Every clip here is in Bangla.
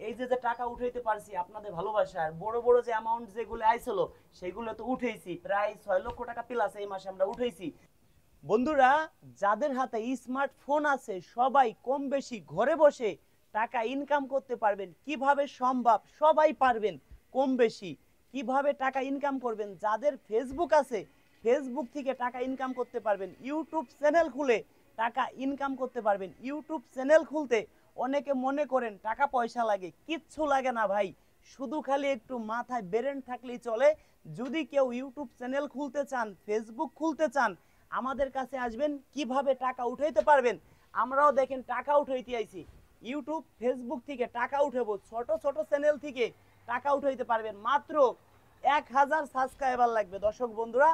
এই যে যে টাকা উঠাইতে পারছি আপনাদের ভালোবাসার, বড় বড় যে অ্যামাউন্ট যেগুলো আইছিল সেগুলো তো উঠেইছি, প্রায় 6 লক্ষ টাকা প্লাস এই মাসে আমরা উঠেইছি। বন্ধুরা, যাদের হাতে স্মার্টফোন আছে সবাই কম বেশি ঘরে বসে টাকা ইনকাম করতে পারবেন। কিভাবে সম্ভব? সবাই পারবেন কম বেশি। কিভাবে টাকা ইনকাম করবেন? যাদের ফেসবুক আছে ফেসবুক থেকে টাকা ইনকাম করতে পারবেন। ইউটিউব চ্যানেল খুলে টাকা ইনকাম করতে পারবেন। ইউটিউব চ্যানেল খুলতে অনেকে মনে করেন টাকা পয়সা লাগে, কিচ্ছু লাগে না ভাই, শুধু খালি একটু মাথায় ব্রেন থাকলেই চলে। যদি কেউ ইউটিউব চ্যানেল খুলতে চান, ফেসবুক খুলতে চান, আমাদের কাছে আসবেন। কিভাবে টাকা উঠাইতে পারবেন আমরাও দেখেন টাকা উঠাইতে আইছি। ইউটিউব ফেসবুক থেকে টাকা উঠাবো, ছোট ছোট চ্যানেল থেকে টাকা উঠাইতে পারবেন। মাত্র 1000 সাবস্ক্রাইবার লাগবে দর্শক বন্ধুরা,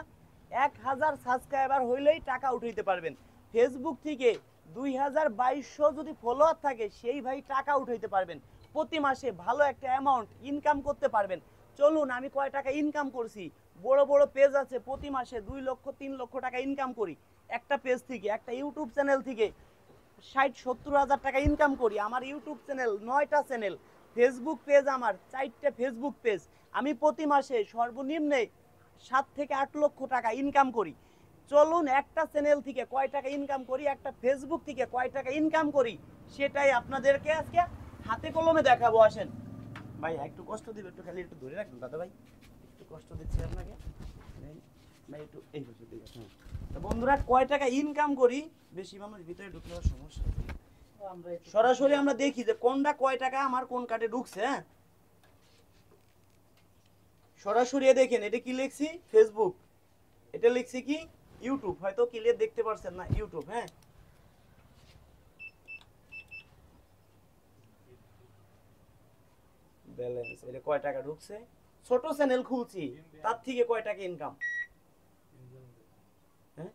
1000 সাবস্ক্রাইবার হইলেই টাকা উঠাইতে পারবেন। ফেসবুক থেকে 2200 যদি ফলোয়ার থাকে সেই ভাই টাকা উঠাইতে পারবেন। প্রতি মাসে ভালো একটা অ্যামাউন্ট ইনকাম করতে পারবেন। চলুন আমি কয় টাকা ইনকাম করছি। বড় বড় পেজ আছে প্রতি মাসে 2 লক্ষ 3 লক্ষ টাকা ইনকাম করি। একটা পেজ থেকে, একটা ইউটিউব চ্যানেল থেকে 60-70 হাজার টাকা ইনকাম করি। আমার ইউটিউব চ্যানেল 9টা চ্যানেল, ফেসবুক পেজ আমার 4টে ফেসবুক পেজ। আমি প্রতি মাসে সর্বনিম্নে 7 থেকে 8 লক্ষ টাকা ইনকাম করি। চলুন একটা চ্যানেল থেকে কয় টাকা ইনকাম করি, একটা ফেসবুক থেকে কয় টাকা ইনকাম করি, সেটাই আপনাদেরকে আজকে হাতে কলমে দেখাবো। আসেন ভাই, একটু কষ্ট দিবে, একটু খালি একটু ধরে রাখবেন দাদা ভাই, একটু কষ্ট দিচ্ছি আপনাকে ভাই, একটু এই বসে দিকে। তো বন্ধুরা, কয় টাকা ইনকাম করি, বেশি মানুষ ভিতরে ঢুকলে সমস্যা। সরাসরি আমরা দেখি যে কোনটা কয় টাকা আমার কোন কার্ডে ঢুকছে। হ্যাঁ, সরাসরি দেখেন এটা কি লিখছি ফেসবুক, এটা লিখছি কি ইউটিউব, হয়তো ক্লিয়ার দেখতে পারছেন না ইউটিউব। হ্যাঁ, ব্যালেন্স এটা কয় টাকা ঢুকছে, ছোট চ্যানেল খুলছি তার থেকে কয় টাকা ইনকাম। হ্যাঁ,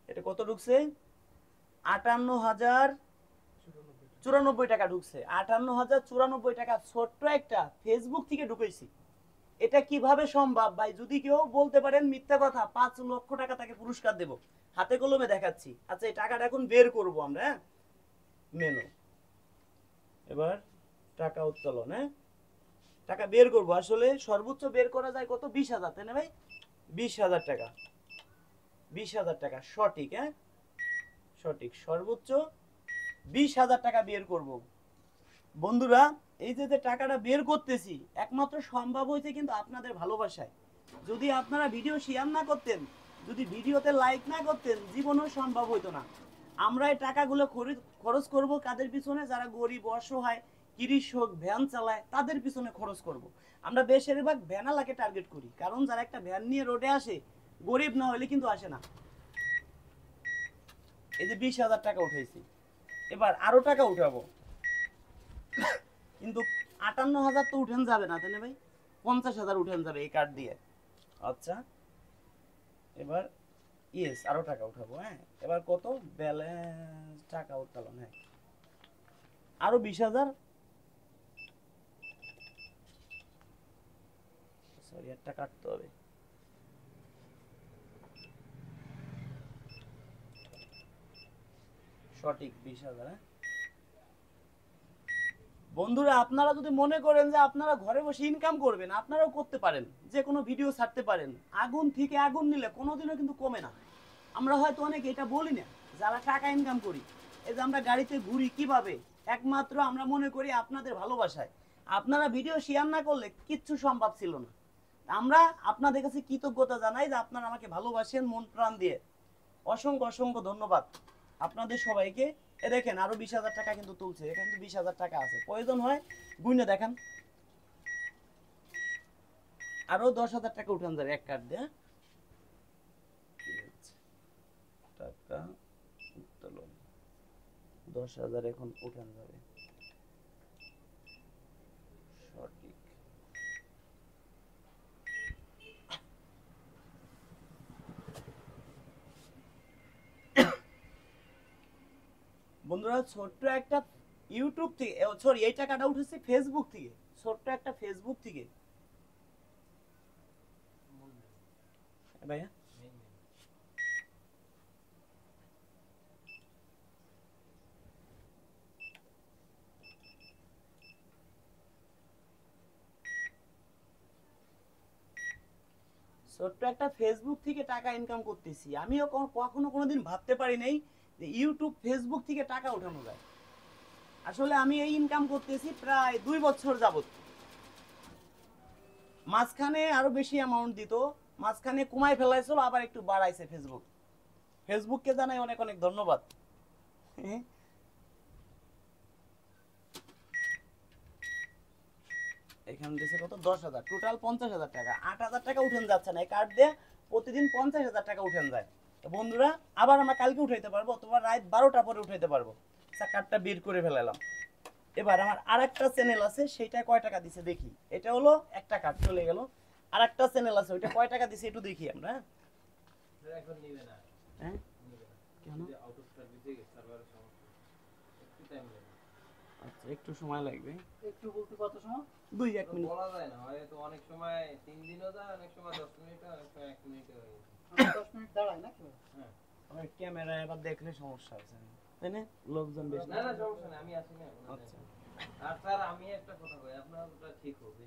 এটা কত ঢুকছে, 58,094 টাকা ঢুকছে। 58,094 টাকা ছোট্ট একটা ফেসবুক থেকে ঢুকেছি। এটা কিভাবে সম্ভব ভাই? যদি কেউ বলতে পারেন মিথ্যা কথা, 5 লক্ষ টাকা তাকে পুরস্কার দেব। হাতে কলমে দেখাচ্ছি। আচ্ছা, এই টাকাটা এখন বের করব আমরা। হ্যাঁ, মেনু, এবার টাকা উত্তোলন। হ্যাঁ, টাকা বের করব। আসলে সর্বোচ্চ বের করা যায় কত, 20,000, তাই না ভাই? 20,000 টাকা, 20,000 টাকা সঠিক। হ্যাঁ, সঠিক, সর্বোচ্চ 20,000 টাকা বের করব। বন্ধুরা, এই যে যে টাকাটা বের করতেছি একমাত্র সম্ভব হয়েছে কিন্তু আপনাদের ভালোবাসায়। যদি আপনারা ভিডিও শেয়ার না করতেন, যদি ভিডিওতে লাইক না করতেন, জীবনেও সম্ভব হইতো না। আমরা এই টাকাগুলো খরচ করব কাদের পিছনে? যারা গরিব অসহায় কৃষক ভ্যান চালায় তাদের পিছনে খরচ করব। আমরা বেশিরভাগ ভ্যানালাকে টার্গেট করি, কারণ যারা একটা ভ্যান নিয়ে রোডে আসে গরিব না হলে কিন্তু আসে না। এই যে 20,000 টাকা উঠেছি, এবার আরো টাকা উঠাবো, কিন্তু 58,000 তো উঠেন যাবে না, তাই না ভাই? 50,000 উঠেন যাবে এই কার্ড দিয়ে। আচ্ছা, এবার ইয়েস, আরো টাকা উঠাবো। হ্যাঁ, এবার কত ব্যালেন্স, টাকা উত্তোলন। হ্যাঁ, আরো 20,000, সরি একটা কাটতে হবে। সঠিক 20,000। হ্যাঁ বন্ধুরা, আপনারা যদি মনে করেন যে আপনারা ঘরে বসে ইনকাম করবেন, আপনারাও করতে পারেন, যে কোনো ভিডিও ছাড়তে পারেন। আগুন থেকে আগুন নিলে কোনোদিনও কিন্তু কমে না। আমরা হয়তো অনেকে এটা বলি না, যারা টাকা ইনকাম করি, এই যে আমরা গাড়িতে ঘুরি কিভাবে, একমাত্র আমরা মনে করি আপনাদের ভালোবাসায়। আপনারা ভিডিও শেয়ার না করলে কিচ্ছু সম্ভব ছিল না। আমরা আপনাদের কাছে কৃতজ্ঞতা জানাই যে আপনারা আমাকে ভালোবাসেন মন প্রাণ দিয়ে। অসংখ্য অসংখ্য ধন্যবাদ আপনাদের সবাইকে। এ দেখেন আরো 20,000 টাকা কিন্তু তুলছে, এখানে তো 20,000 টাকা আছে, প্রয়োজন হয় গুইনা দেখান, আরো 10,000 টাকা উঠান যাবে এক কার্ড দিয়ে। টাকা উত্তোলন 10,000 এখন উঠান যাবে, সঠিক। বন্ধুরা, ছোট্ট একটা ইউটিউব থেকে, সরি এই টাকাটা উঠেছে ফেসবুক থেকে, ছোট্ট একটা ফেসবুক থেকে। ভাইয়া ছোট্ট একটা ফেসবুক থেকে টাকা ইনকাম করতেছি, আমিও কখনো কোনোদিন ভাবতে পারি নাই যে ইউটিউব ফেসবুক থেকে টাকা উঠানো যায়। আসলে আমি এই ইনকাম করতেছি প্রায় 2 বছর যাবত। মাঝখানে আরো বেশি অ্যামাউন্ট দিত, মাঝখানে কমাই ফেলাইছিল, আবার একটু বাড়াইছে ফেসবুককে জানাই অনেক অনেক ধন্যবাদ। এখানে দিয়েছে কত, 10,000, টোটাল 50,000 টাকা। 8,000 টাকা উঠেন যাচ্ছে না, এই কার্ড দিয়ে প্রতিদিন 50,000 টাকা উঠেন যায়। তো বন্ধুরা, আবার আমরা কালকে উঠাইতে পারবো অথবা রাত 12টা পরে উঠাইতে পারবো। কার্ডটা বের করে ফেলালাম। এবার আমার আরেকটা চ্যানেল আছে, সেটা কয় টাকা দিছে দেখি। এটা হলো একটা কার্ড চলে গেল। আরেকটা চ্যানেল আছে, ওইটা কয় টাকা দিছে একটু দেখি আমরা। এখন নিবে না। হ্যাঁ কেন? আউট অফ সার্ভিসে সার্ভারের সমস্যা, একটু টাইম লাগবে। আচ্ছা, একটু সময় লাগবে। একটু বলতে কত সময়? 2-1 মিনিট বলা যায় না, হয়তো অনেক সময় 3 দিনও যায়, অনেক সময় 10 মিনিট, অনেক সময় 1 মিনিটে হয়ে যায়। 10 মিনিট দাঁড়ায় না কেউ? হ্যাঁ, ওই ক্যামেরায় আবার দেখলে সমস্যা আছে, তাই না? লোকজন বেশি। না না সমস্যা নেই, আমি আছি না। আচ্ছা। আর স্যার আমি একটা কথা কই, আপনারটা ঠিক হবে।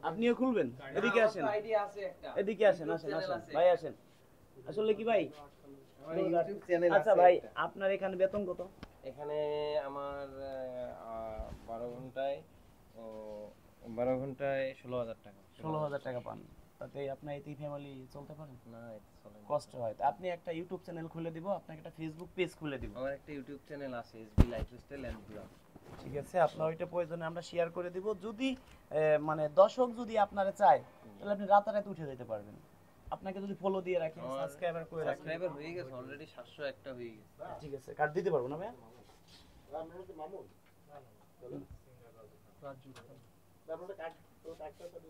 আপনিও খুলবেন, এদিকে আসেন। আইডিয়া আছে একটা, এদিকে আসেন, আসেন ভাই, আসেন। আসলে কি ভাই, আমার ইউটিউব চ্যানেল আছে। আচ্ছা ভাই, আপনার এখানে বেতন কত? এখানে আমার 12 ঘন্টায় 16,000 টাকা। 16,000 টাকা পান, তাতে আপনার এই ফ্যামিলি চলতে পারেন? না, এটা চলে না। কষ্ট হয়। তো আপনি একটা ইউটিউব চ্যানেল খুলে দিব, আপনাকে একটা ফেসবুক পেজ খুলে দিব। আমার একটা ইউটিউব চ্যানেল আছে, এসবি লাইফস্টাইল এন্ড ব্লগ। ঠিক আছে, আপনার ওইটা প্রয়োজনে আমরা শেয়ার করে দিব। যদি মানে দর্শক যদি আপনারা চায়, তাহলে আপনি রাতারাতি উঠে যেতে পারবেন। আপনাকে যদি ফলো দিয়ে রাখেন, সাবস্ক্রাইবার করে রাখেন। সাবস্ক্রাইবার হয়ে গেছে অলরেডি, 701 টা হয়ে গেছে। ঠিক আছে, কার্ড দিতে পারবো না ভাই?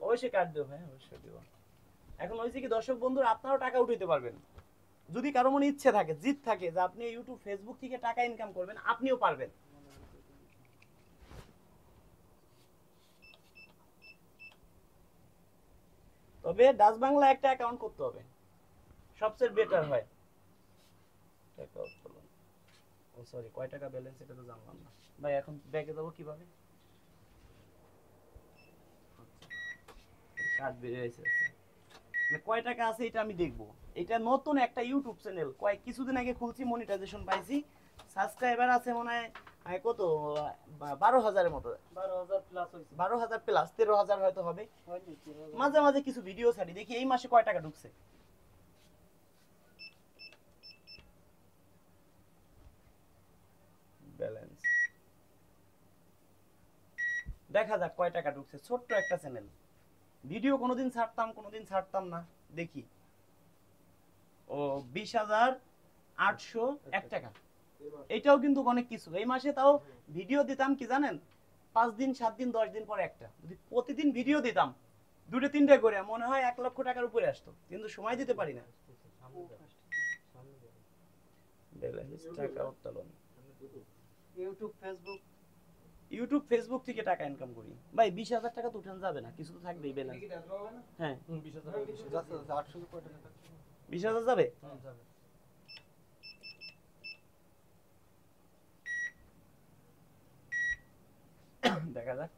অবশ্যই কার্ড দেবো ভাই, অবশ্যই দেবো। এখন হয়েছে কি দর্শক বন্ধুরা, আপনারাও টাকা উঠাইতে পারবেন। যদি কারো মনে ইচ্ছে থাকে, জিদ থাকে যে আপনি ইউটিউব ফেসবুক থেকে টাকা ইনকাম করবেন, আপনিও পারবেন। তবে ডাচ বাংলা একটা অ্যাকাউন্ট করতে হবে, সবচেয়ে বেটার হয়। টাকা উত্তোলন, ও সরি, কয় টাকা ব্যালেন্স এটা তো জানলাম না ভাই। এখন ব্যাগে যাবো কিভাবে? কার্ড বেরিয়ে গেছে। মানে কয় টাকা আছে এটা আমি দেখবো। এটা নতুন একটা ইউটিউব চ্যানেল, কিছুদিন আগে খুলছি, মনিটাইজেশন পাইছি। সাবস্ক্রাইবার আছে মনে হয় কত, 12,000-এর মতো। 12,000 প্লাস হইছে। 12,000 প্লাস, 13,000 হয়তো হবে। মাঝে মাঝে কিছু ভিডিও ছাড়ি, দেখি এই মাসে কয় টাকা ঢুকছে। ব্যালেন্স দেখা যাক কয় টাকা ঢুকছে। ছোট্ট একটা চ্যানেল, ভিডিও কোনোদিন ছাড়তাম কোনোদিন ছাড়তাম না, দেখি। ও 20,801 টাকা, এটাও কিন্তু অনেক কিছু। এই মাসে তাও ভিডিও দিতাম কি জানেন, 5 দিন 7 দিন 10 দিন পরে একটা। যদি প্রতিদিন ভিডিও দিতাম 2-3টা করে, মনে হয় 1 লক্ষ টাকার উপরে আসতো, কিন্তু সময় দিতে পারি না। টাকা উত্তোলন, ইউটিউব ফেসবুক থেকে টাকা ইনকাম করি ভাই। 20,000 টাকা তো উঠান যাবে না, কিছু তো থাকবেই ব্যালেন্স। হ্যাঁ 20,000 যাবে। দেখা যাক।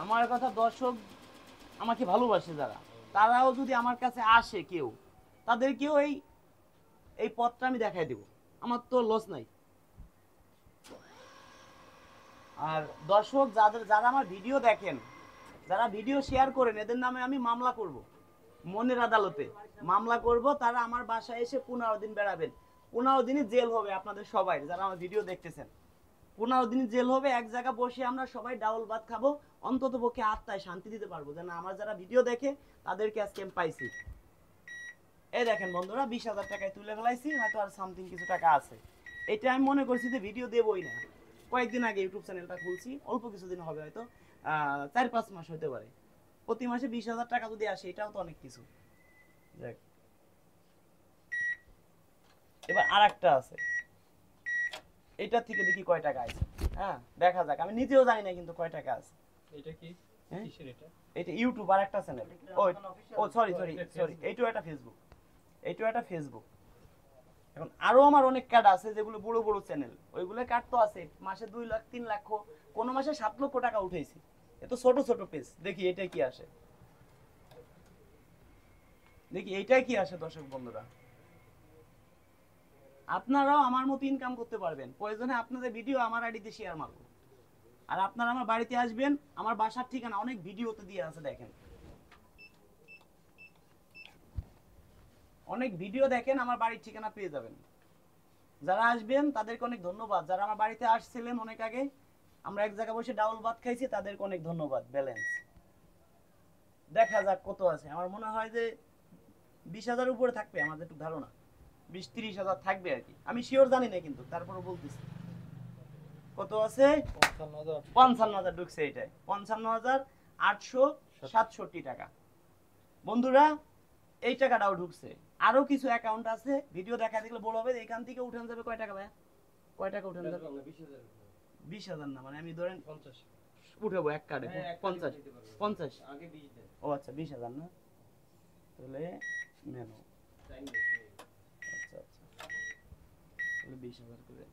আমার কথা দর্শক আমাকে ভালোবাসে যারা, তারাও যদি আমার কাছে আসে কেউ, তাদেরকেও এই পথটা আমি দেখাই দেব, আমার তো লস নাই। আর দর্শক যারা আমার ভিডিও দেখেন, যারা ভিডিও শেয়ার করেন, এদের নামে আমি মামলা করব, মনের আদালতে মামলা করব। তারা আমার বাসায় এসে 15 দিন বেড়াবেন। 15 দিনই জেল হবে আপনাদের সবাই, যারা আমার ভিডিও দেখতেছেন। 15 দিন জেল হবে, এক জায়গা বসে আমরা সবাই ডাউল ভাত খাবো, অন্তত পক্ষে আত্মায় শান্তি দিতে পারবো যে না, আমার যারা ভিডিও দেখে তাদেরকে আজকে আমি পাইছি। এই দেখেন বন্ধুরা, 20,000 টাকায় তুলে ফেলাইছি, হয়তো আর সামথিং কিছু টাকা আছে। এটা আমি মনে করছি যে ভিডিও দেবই না। কয়েকদিন আগে ইউটিউব চ্যানেলটা খুলছি, অল্প কিছুদিন হবে, হয়তো 4-5 মাস হতে পারে। প্রতি মাসে 20,000 টাকা যদি আসে, এটাও তো অনেক কিছু। দেখ, এবার আরেকটা আছে, এটা থেকে দেখি কয় টাকা আছে। হ্যাঁ দেখা যাক, আমি নিজেও জানি না কিন্তু কয় টাকা আছে। এটা কি কিসের এটা? এটা ইউটিউব আর একটা চ্যানেল। ও সরি, এইটাও একটা ফেসবুক, এইটাও একটা ফেসবুক। এখন আরো আমার অনেক কার্ড আছে যেগুলো বড় বড় চ্যানেল, ওইগুলো কার্ড তো আছে মাসে 2 লাখ 3 লাখ, কোন মাসে 7 লক্ষ টাকা উঠেছি। এত ছোট ছোট পেজ। দেখি এটা কি আসে, দেখি এইটাই কি আসে দর্শক বন্ধুরা। আপনারাও আমার মতো ইনকাম করতে পারবেন, প্রয়োজনে আপনাদের ভিডিও আমার আইডিতে শেয়ার মারবো। আর আপনারা আমার বাড়িতে আসবেন, আমার বাসার ঠিকানা অনেক ভিডিওতে দিয়ে আছে, দেখেন অনেক ভিডিও দেখেন, আমার বাড়ির ঠিকানা পেয়ে যাবেন। যারা আসবেন তাদেরকে অনেক ধন্যবাদ, যারা আমার বাড়িতে আসছিলেন অনেক আগে, আমরা এক জায়গায় বসে ডাউল ভাত খাইছি, তাদেরকে অনেক ধন্যবাদ। ব্যালেন্স দেখা যাক কত আছে, আমার মনে হয় যে 20,000 উপরে থাকবে, আমাদের একটু ধারণা 20-30,000 থাকবে আর কি, আমি শিওর জানি না কিন্তু তারপরে বলতেছি। কত আছে? 55,000 ঢুকছে, এটাই 55,867 টাকা। বন্ধুরা এই টাকাটাও ঢুকছে। আরো কিছু অ্যাকাউন্ট আছে, ভিডিও দেখা দেখলে বড় হবে, এখান থেকে উঠান যাবে কয় টাকা ভাই? কয় টাকা উঠান যাবে? 20,000 না, মানে আমি ধরেন 50 উঠাবো এক কার্ডে 50 50 আগে 20 দেন। ও আচ্ছা 20,000 না, তাহলে নেনো আচ্ছা আচ্ছা, তাহলে 20,000 করে।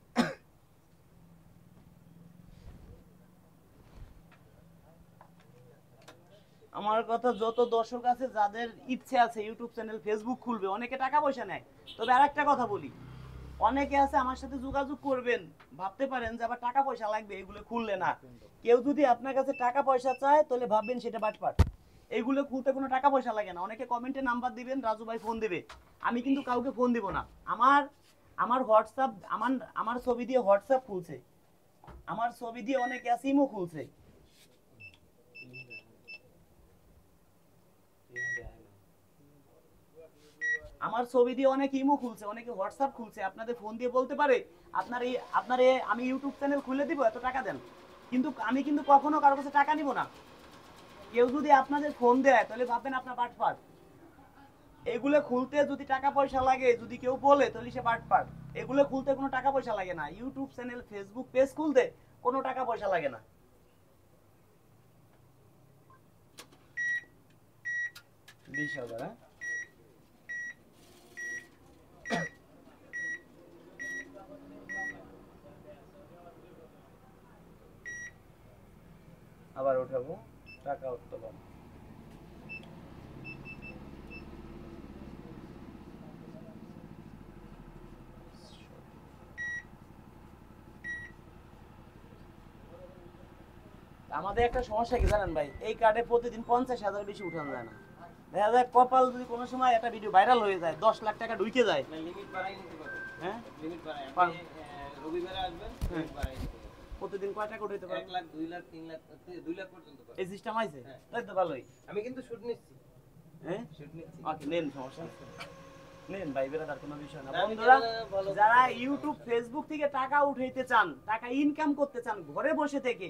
আমার কথা, যত দর্শক আছে যাদের ইচ্ছে আছে ইউটিউব চ্যানেল ফেসবুক খুলবে, অনেকে টাকা পয়সা নেয়, তবে আরেকটা কথা বলি, অনেকে আছে আমার সাথে যোগাযোগ করবেন, ভাবতে পারেন যে আবার টাকা পয়সা লাগবে এগুলো খুললে না। কেউ যদি আপনার কাছে টাকা পয়সা চায় তাহলে ভাববেন সেটা বাটপাট, এগুলো খুলতে কোনো টাকা পয়সা লাগে না। অনেকে কমেন্টে নাম্বার দিবেন, রাজু ভাই ফোন দেবে, আমি কিন্তু কাউকে ফোন দিব না। আমার আমার হোয়াটসঅ্যাপ, আমার ছবি দিয়ে হোয়াটসঅ্যাপ খুলছে, আমার ছবি দিয়ে অনেকে আছে ইমো খুলছে, আমার ছবি দিয়ে অনেকে ইমো খুলছে, অনেকে হোয়াটসঅ্যাপ খুলছে, আপনাদের ফোন দিয়ে বলতে পারে আপনার আমি ইউটিউব চ্যানেল খুলে দিব, এত টাকা দেন। কিন্তু আমি কিন্তু কখনো কারোর কাছে টাকা নিব না। কেউ যদি আপনাদের ফোন দেয় তাহলে ভাববেন আপনার বাটপার, এগুলো খুলতে যদি টাকা পয়সা লাগে, যদি কেউ বলে তাহলে সে বাটপার। এগুলো খুলতে কোনো টাকা পয়সা লাগে না, ইউটিউব চ্যানেল ফেসবুক পেজ খুলতে কোনো টাকা পয়সা লাগে না। 20,000 হ্যাঁ? আবার উঠাবো, টাকা উঠলাম। আমাদের একটা সমস্যা কি জানেন ভাই, এই কার্ডে প্রতিদিন 50,000 বেশি উঠানো যায় না। দেখা যায় কপাল যদি কোনো সময় একটা ভিডিও ভাইরাল হয়ে যায়, 10 লাখ টাকা ঢুকে যায়। লিমিট বাড়াই নিতে পারো। হ্যাঁ লিমিট বাড়াই, পারো। আপনি রবিবারে আসবেন, হ্যাঁ। লিমিট বাড়াই নিতে পারো। প্রতিদিন কয় টাকা উঠাইতে 1 পারবেন? লাখ 2 লাখ 3 লাখ 2 লাখ পর্যন্ত পারো। এই সিস্টেম আইছে? হ্যাঁ। তাই তো ভালোই। আমি কিন্তু শুট নিচ্ছি। হ্যাঁ শুট নিচ্ছি। ওকে, নেন, সমস্যা নেই। নেন ভাই, বেরাদার কোনো বিষয় না। না, আমি বন্ধুরা ভালো যারা করতে পারি, ইউটিউব সমস্যা নেই। ফেসবুক থেকে টাকা উঠাইতে চান, টাকা ইনকাম করতে চান ঘরে বসে থেকে,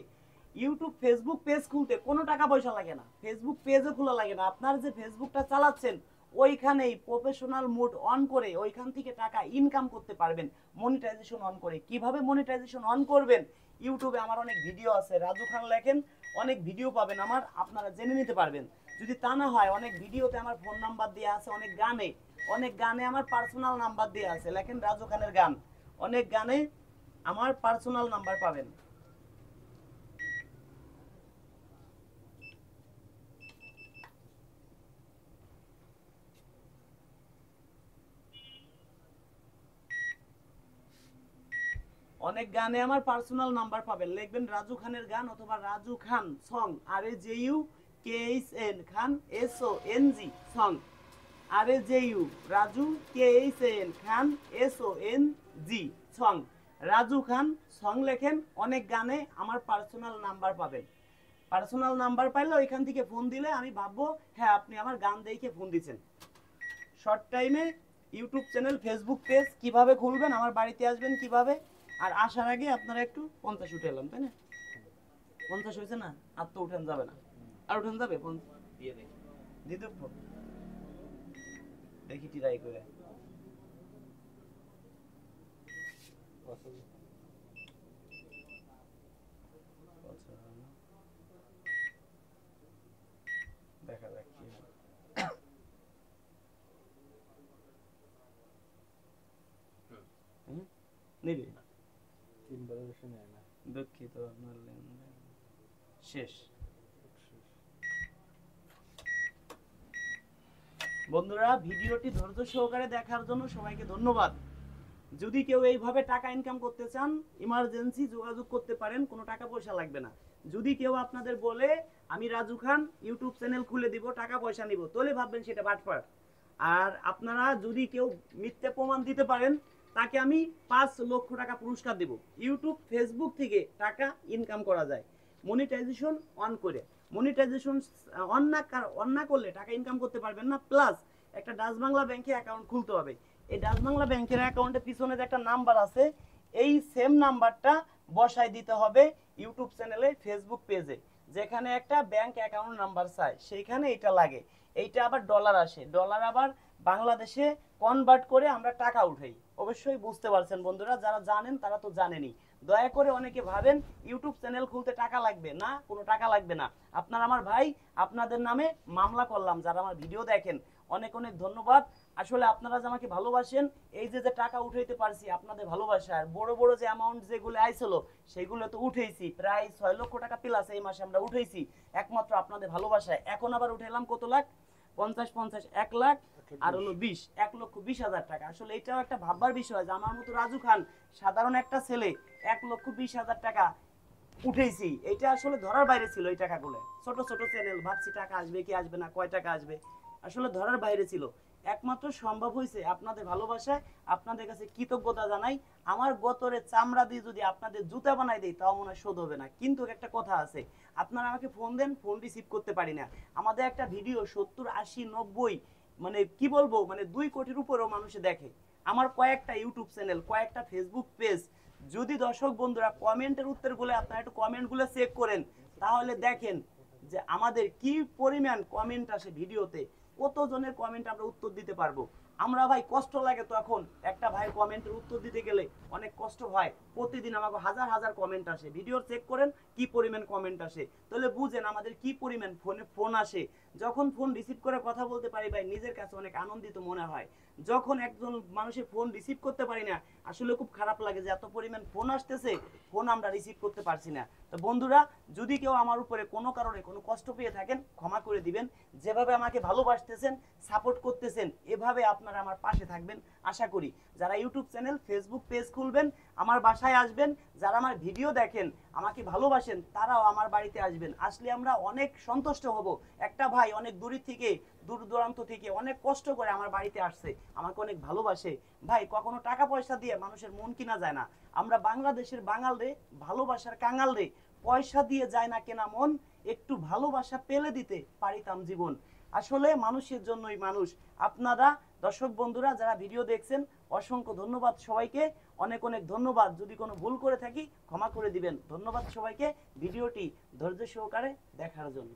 ইউটিউব ফেসবুক পেজ খুলতে কোনো টাকা পয়সা লাগে না, ফেসবুক পেজও খোলা লাগে না। আপনার যে ফেসবুকটা চালাচ্ছেন ওইখানেই প্রফেশনাল মোড অন করে ওইখান থেকে টাকা ইনকাম করতে পারবেন, মনিটাইজেশন অন করে। কিভাবে মনিটাইজেশন অন করবেন, ইউটিউবে আমার অনেক ভিডিও আছে, রাজু খান লেখেন, অনেক ভিডিও পাবেন আমার, আপনারা জেনে নিতে পারবেন। যদি তা না হয়, অনেক ভিডিওতে আমার ফোন নাম্বার দেওয়া আছে, অনেক গানে আমার পার্সোনাল নাম্বার দেওয়া আছে, লেখেন রাজু খানের গান, অনেক গানে আমার পার্সোনাল নাম্বার পাবেন। অনেক গানে আমার পার্সোনাল নাম্বার পাবেন, লিখবেন রাজু খানের গান অথবা রাজু খান সং, RAJUKHN খান SONG song, RAJU Raju KHN খান SONG সং, রাজু খান সং লেখেন, অনেক গানে আমার পার্সোনাল নাম্বার পাবেন। পার্সোনাল নাম্বার পাইলে ওইখান থেকে ফোন দিলে আমি ভাববো হ্যাঁ আপনি আমার গান দেখে ফোন দিচ্ছেন। শর্ট টাইমে ইউটিউব চ্যানেল ফেসবুক পেজ কিভাবে খুলবেন, আমার বাড়িতে আসবেন কিভাবে, আর আসার আগে আপনারা একটু 50 উঠে এলাম, তাই না? 50 হয়েছে না? আর তো উঠান যাবে না, আর উঠান যাবে? দিয়ে দেখি। দিতে উঠবো, দেখি ট্রাই করে। দেখা যাক কি হয়। নেবে তিনবারের বেশি নেয় না। দুঃখিত, আপনার লেনদেন শেষ। বন্ধুরা, ভিডিওটি ধৈর্য সহকারে দেখার জন্য সবাইকে ধন্যবাদ। যদি কেউ এইভাবে টাকা ইনকাম করতে চান, ইমার্জেন্সি যোগাযোগ করতে পারেন, কোনো টাকা পয়সা লাগবে না। যদি কেউ আপনাদের বলে আমি রাজু খান ইউটিউব চ্যানেল খুলে দিব, টাকা পয়সা নিব, তাহলে ভাববেন সেটা বাটপার। আর আপনারা যদি কেউ মিথ্যে প্রমাণ দিতে পারেন, তাকে আমি 5 লক্ষ টাকা পুরস্কার দেব। ইউটিউব ফেসবুক থেকে টাকা ইনকাম করা যায় মনিটাইজেশন অন করে। মনিটাইজেশন অন না করলে টাকা ইনকাম করতে পারবেন না। প্লাস একটা ডাচ বাংলা ব্যাংকে অ্যাকাউন্ট খুলতে হবে। এই ডাচ বাংলা ব্যাংকের অ্যাকাউন্টের পিছনে যে একটা নাম্বার আছে, এই সেম নাম্বারটা বসাই দিতে হবে ইউটিউব চ্যানেলে, ফেসবুক পেজে। যেখানে একটা ব্যাংক অ্যাকাউন্ট নাম্বার চাই, সেইখানে এটা লাগে। এইটা আবার ডলার আসে, ডলার আবার বাংলাদেশে কনভার্ট করে আমরা টাকা উঠাই। অবশ্যই বুঝতে পারছেন বন্ধুরা, যারা জানেন তারা তো জানেনই। দয়া করে অনেকে ভাবেন ইউটিউব চ্যানেল খুলতে টাকা লাগবে না, কোনো টাকা লাগবে না। আপনার আমার ভাই, আপনাদের নামে মামলা করলাম যারা আমার ভিডিও দেখেন, অনেক অনেক ধন্যবাদ। আসলে আপনারা যে আমাকে ভালোবাসেন, এই যে যে টাকা উঠাইতে পারছি আপনাদের ভালোবাসা। আর বড় বড় যে অ্যামাউন্ট যেগুলো আইছিল সেগুলো তো উঠেইছি, প্রায় 6 লক্ষ টাকা প্লাস এই মাসে আমরা উঠেইছি একমাত্র আপনাদের ভালোবাসায়। এখন আবার উঠাইলাম কত লাখ, 50 1 লাখ আর হলো 1,20,000 টাকা। আসলে এটাও একটা ভাববার বিষয় যে আমার মতো রাজু খান সাধারণ একটা ছেলে 1,20,000 টাকা উঠেইছি। এটা আসলে ধরার বাইরে ছিল। এই টাকাগুলো ছোট ছোট চ্যানেল, ভাবছি টাকা আসবে কি আসবে না, কয় টাকা আসবে, আসলে ধরার বাইরে ছিল। একমাত্র সম্ভব হয়েছে আপনাদের ভালোবাসায়। আপনাদের কাছে কৃতজ্ঞতা জানাই। আমার গতরে চামড়া দিয়ে যদি আপনাদের জুতা বানাই দেই, তাও মনে হয় শোধ হবে না। কিন্তু একটা কথা আছে, আপনারা আমাকে ফোন দেন, ফোন রিসিভ করতে পারি না। আমাদের একটা ভিডিও 70 80 90 মানে কি বলবো, মানে 2 কোটির উপরেও মানুষে দেখে। আমার কয়েকটা ইউটিউব চ্যানেল, কয়েকটা ফেসবুক পেজ। যদি দর্শক বন্ধুরা কমেন্টের উত্তরগুলো আপনারা একটু কমেন্টগুলো চেক করেন, তাহলে দেখেন যে আমাদের কি পরিমাণ কমেন্ট আসে ভিডিওতে, কতজনের কমেন্ট আমরা উত্তর দিতে পারবো। আমরা ভাই কষ্ট লাগে, তখন একটা ভাইয়ের কমেন্টের উত্তর দিতে গেলে অনেক কষ্ট হয়। প্রতিদিন আমাকে হাজার হাজার কমেন্ট আসে, ভিডিও চেক করেন কি পরিমাণ কমেন্ট আসে, তাহলে বুঝেন আমাদের কি পরিমাণ ফোন আসে। যখন ফোন রিসিভ করে কথা বলতে পারি ভাই, নিজের কাছে অনেক আনন্দিত মনে হয়। যখন একজন মানুষের ফোন রিসিভ করতে পারি না, আসলে খুব খারাপ লাগে যে এত পরিমাণ ফোন আসতেছে, ফোন আমরা রিসিভ করতে পারছি না। তো বন্ধুরা, যদি কেউ আমার উপরে কোনো কারণে কোনো কষ্ট পেয়ে থাকেন, ক্ষমা করে দিবেন। যেভাবে আমাকে ভালোবাসতেছেন, সাপোর্ট করতেছেন, এভাবে আপনারা আমার পাশে থাকবেন আশা করি। যারা ইউটিউব চ্যানেল ফেসবুক পেজ খুলবেন, আমার বাসায় আসবেন, যারা আমার ভিডিও দেখেন, আমাকে ভালোবাসেন, তারাও আমার বাড়িতে আসবেন। আসলে আমরা অনেক সন্তুষ্ট হব। একটা ভাই অনেক দূর থেকে, দূর দূরান্ত থেকে অনেক কষ্ট করে আমার বাড়িতে আসছে, আমাকে অনেক ভালোবাসে। ভাই, কখনো টাকা পয়সা দিয়ে মানুষের মন কিনা যায় না। আমরা বাংলাদেশের বাঙাল রে, ভালোবাসার কাঙাল রে, পয়সা দিয়ে যায় না কেনা মন, একটু ভালোবাসা পেলে দিতে পারিতাম জীবন। আসলে মানুষের জন্যই মানুষ। আপনারা দর্শক বন্ধুরা যারা ভিডিও দেখছেন, অসংখ্য ধন্যবাদ সবাইকে, অনেক অনেক ধন্যবাদ। যদি কোনো ভুল করে থাকি ক্ষমা করে দিবেন। ধন্যবাদ সবাইকে ভিডিওটি ধৈর্য সহকারে দেখার জন্য।